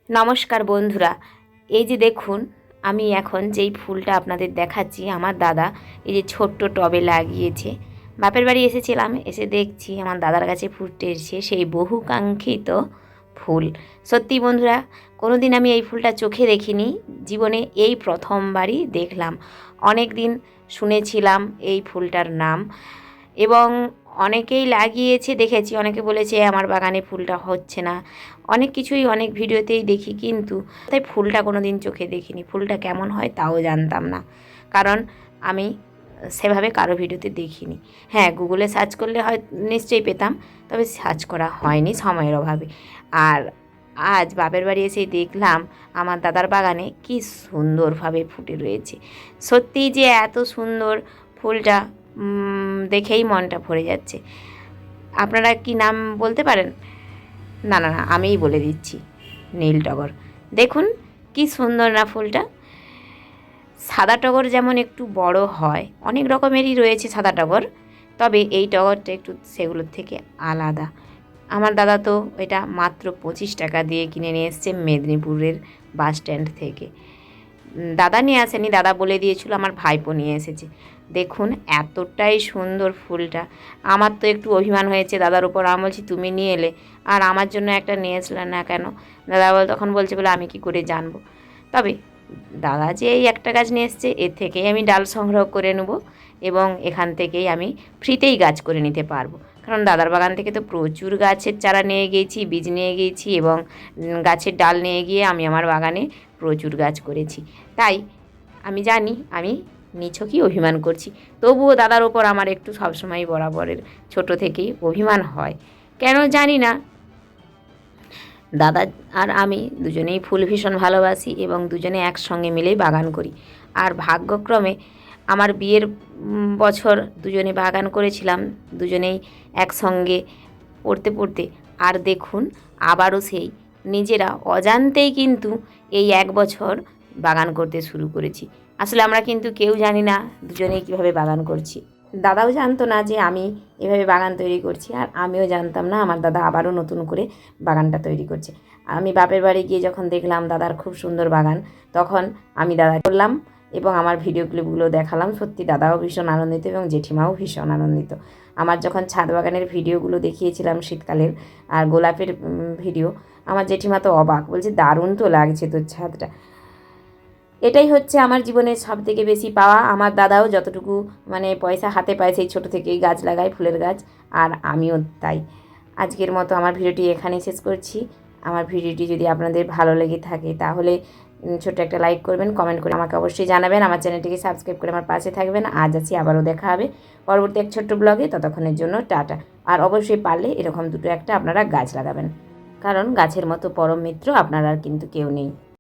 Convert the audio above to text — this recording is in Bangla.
নমস্কার বন্ধুরা, এই যে দেখুন আমি এখন যেই ফুলটা আপনাদের দেখাচ্ছি আমার দাদা এই যে ছোট্ট টবে লাগিয়েছে। বাপের বাড়ি এসেছিলাম, এসে দেখছি আমার দাদার কাছে ফুটে এসেছে সেই বহুকাঙ্ক্ষিত ফুল। সত্যি বন্ধুরা, কোনো দিন আমি এই ফুলটা চোখে দেখিনি, জীবনে এই প্রথমবারই দেখলাম। অনেক দিন শুনেছিলাম এই ফুলটার নাম এবং অনেকেই লাগিয়েছে দেখেছি, অনেকে বলেছে আমার বাগানে ফুলটা হচ্ছে না, অনেক কিছুই অনেক ভিডিওতেই দেখি, কিন্তু তাই ফুলটা কোনো দিন চোখে দেখিনি। ফুলটা কেমন হয় তাও জানতাম না, কারণ আমি সেভাবে কারো ভিডিওতে দেখিনি। হ্যাঁ, গুগলে সার্চ করলে হয় নিশ্চয়ই পেতাম, তবে সার্চ করা হয়নি সময়ের অভাবে। আর আজ বাপের বাড়ি এসেই দেখলাম আমার দাদার বাগানে কি সুন্দরভাবে ফুটে রয়েছে। সত্যিই যে এত সুন্দর ফুলটা দেখেই মনটা ভরে যাচ্ছে। আপনারা কি নাম বলতে পারেন? না না না, আমিই বলে দিচ্ছি, নীল টগর। দেখুন কি সুন্দর না ফুলটা। সাদা টগর যেমন একটু বড় হয়, অনেক রকমেরই রয়েছে সাদা টগর, তবে এই টগরটা একটু সেগুলোর থেকে আলাদা। আমার দাদা তো এটা মাত্র 25 টাকা দিয়ে কিনে নিয়ে এসছে মেদিনীপুরের বাস স্ট্যান্ড থেকে। দাদা নিয়ে আসেনি, দাদা বলে দিয়েছিল, আমার ভাইপো নিয়ে এসেছে। দেখুন এতটাই সুন্দর ফুলটা। আমার তো একটু অভিমান হয়েছে দাদার উপর। আমি বলছি তুমি নিয়ে এলে আর আমার জন্য একটা নিয়ে আসলে না কেন? দাদা তখন বলছে বলে আমি কি করে জানবো। তবে দাদা যে এই একটা গাছ নিয়ে এসছে, এর থেকেই আমি ডাল সংগ্রহ করে নেব এবং এখান থেকেই আমি ফ্রিতেই গাছ করে নিতে পারবো। কারণ দাদার বাগান থেকে তো প্রচুর গাছের চারা নিয়ে গিয়েছি, বীজ নিয়ে গিয়েছি এবং গাছের ডাল নিয়ে গিয়ে আমি আমার বাগানে প্রচুর গাছ করেছি। তাই আমি জানি আমি নিছকই অভিমান করছি, তবুও দাদার ওপর আমার একটু সবসময় বরাবরের ছোট থেকেই অভিমান হয়, কেন জানি না। দাদা আর আমি দুজনেই ফুল ভীষণ ভালোবাসি এবং দুজনে একসঙ্গে মিলেই বাগান করি। আর ভাগ্যক্রমে আমার বিয়ের বছর দুজনে বাগান করেছিলাম, দুজনেই একসঙ্গে পড়তে পড়তে। আর দেখুন আবারও সেই নিজেরা অজান্তেই কিন্তু এই 1 বছর বাগান করতে শুরু করেছি। আসলে আমরা কিন্তু কেউ জানি না দুজনেই কীভাবে বাগান করছি। দাদাও জানতো না যে আমি এভাবে বাগান তৈরি করছি, আর আমিও জানতাম না আমার দাদা আবারও নতুন করে বাগানটা তৈরি করছে। আমি বাপের বাড়ি গিয়ে যখন দেখলাম দাদার খুব সুন্দর বাগান, তখন আমি দাদা করলাম এবং আমার ভিডিও ক্লিপগুলো দেখালাম। সত্যি দাদাও ভীষণ আনন্দিত এবং জেঠিমাও ভীষণ আনন্দিত। আমার যখন ছাদ বাগানের ভিডিওগুলো দেখিয়েছিলাম শীতকালের আর গোলাপের ভিডিও, আমার জেঠিমা তো অবাক, বলছে দারুণ তো লাগছে তোর ছাদটা। এটাই হচ্ছে আমার জীবনের সবথেকে বেশি পাওয়া। আমার দাদাও যতটুকু মানে পয়সা হাতে পায় সেই ছোটো থেকেই গাছ লাগায়, ফুলের গাছ, আর আমিও তাই। আজকের মতো আমার ভিডিওটি এখানেই শেষ করছি। আমার ভিডিওটি যদি আপনাদের ভালো লেগে থাকে তাহলে ছোট্ট একটা লাইক করবেন, কমেন্ট করে আমাকে অবশ্যই জানাবেন, আমার চ্যানেলটিকে সাবস্ক্রাইব করে আমার পাশে থাকবেন। আজ আছি, আবারও দেখা হবে পরবর্তী এক ছোট্ট ব্লগে। ততক্ষণের জন্য টাটা। আর অবশ্যই পারলে এরকম দুটো একটা আপনারা গাছ লাগাবেন, কারণ গাছের মতো পরম মিত্র আপনার আর কিন্তু কেউ নেই।